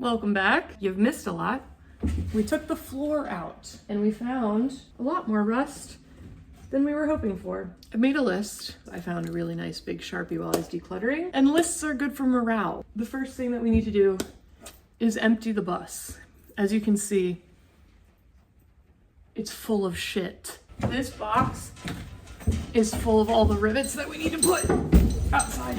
Welcome back. You've missed a lot. We took the floor out and we found a lot more rust than we were hoping for. I made a list. I found a really nice big Sharpie while I was decluttering, and lists are good for morale. The first thing that we need to do is empty the bus. As you can see, it's full of shit. This box is full of all the rivets that we need to put outside.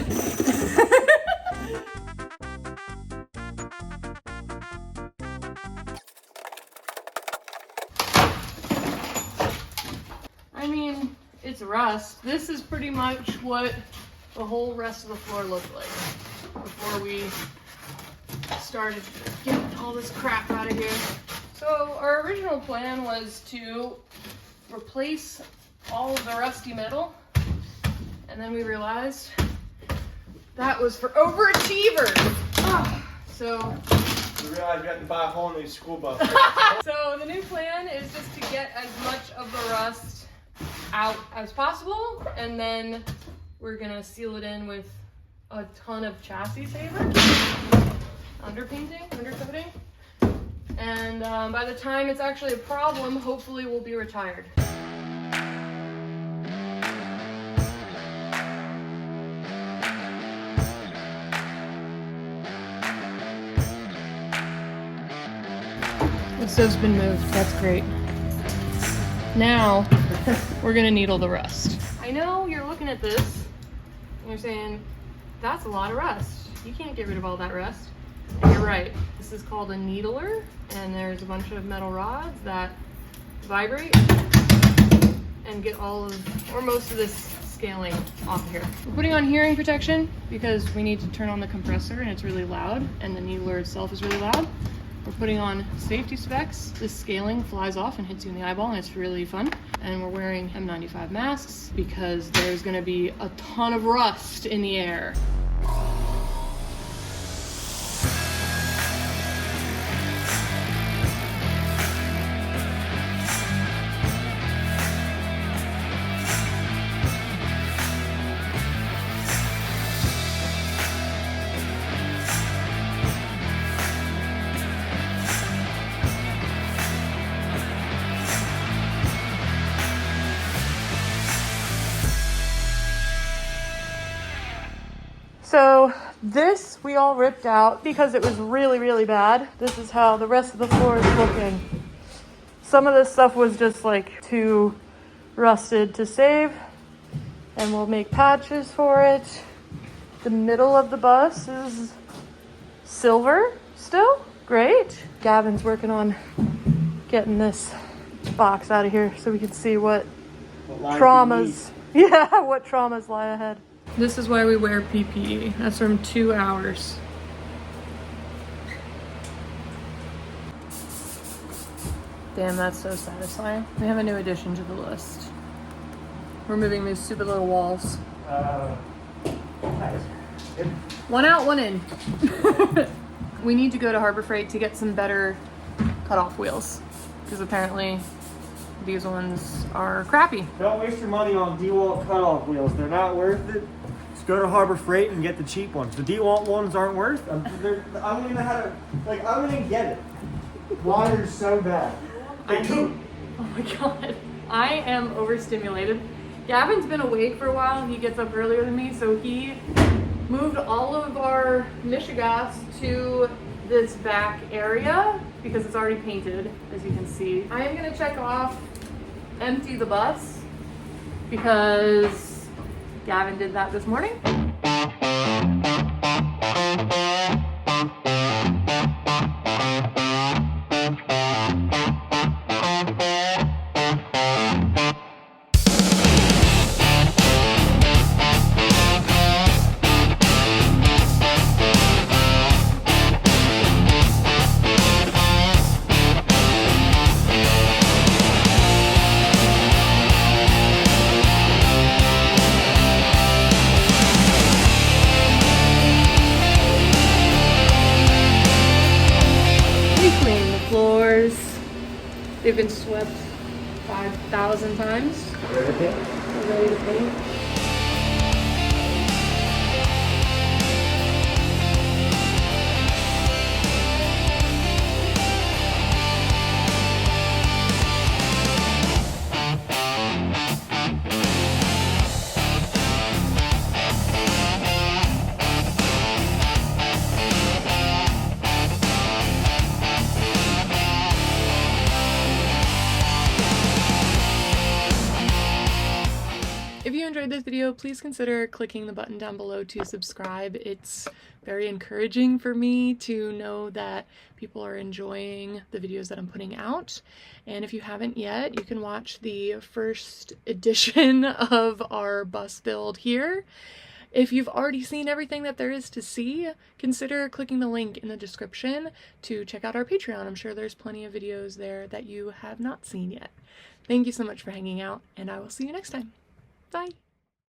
I mean, it's rust. This is pretty much what the whole rest of the floor looked like before we started getting all this crap out of here. So our original plan was to replace all of the rusty metal, and then we realized that was for overachievers. So we realized we had to buy a whole new school bus. So the new plan is just to get as much of the rust out as possible, and then we're gonna seal it in with a ton of chassis saver, undercoating, and by the time it's actually a problem, hopefully we'll be retired. The stove's been moved. That's great. Now we're gonna needle the rust. I know you're looking at this and you're saying, that's a lot of rust. You can't get rid of all that rust. And you're right. This is called a needler, and there's a bunch of metal rods that vibrate and get all of, or most of this scaling off of here. We're putting on hearing protection because we need to turn on the compressor and it's really loud, and the needler itself is really loud. We're putting on safety specs. This scaling flies off and hits you in the eyeball, and it's really fun. And we're wearing M95 masks because there's gonna be a ton of rust in the air. So this we all ripped out because it was really, really bad. This is how the rest of the floor is looking. Some of this stuff was just like too rusted to save, and we'll make patches for it. The middle of the bus is silver still. Great. Gavin's working on getting this box out of here so we can see what traumas lie ahead. This is why we wear PPE. That's from 2 hours. Damn, that's so satisfying. We have a new addition to the list. We're moving these stupid little walls. One out, one in. We need to go to Harbor Freight to get some better cutoff wheels, because apparently these ones are crappy. Don't waste your money on DeWalt cutoff wheels. They're not worth it. Just go to Harbor Freight and get the cheap ones. The DeWalt ones aren't worth it. I don't even know how to, I don't even get it. Why they're so bad. Oh my god. I am overstimulated. Gavin's been awake for a while. He gets up earlier than me, so he moved all of our Michigas to this back area because it's already painted, as you can see. I am gonna check off empty the bus because Gavin did that this morning. They've been swept 5,000 times. Ready to paint? We're ready to paint. video, please consider clicking the button down below to subscribe. It's very encouraging for me to know that people are enjoying the videos that I'm putting out. And if you haven't yet, you can watch the first edition of our bus build here. If you've already seen everything that there is to see, consider clicking the link in the description to check out our Patreon. I'm sure there's plenty of videos there that you have not seen yet. Thank you so much for hanging out, and I will see you next time. Bye!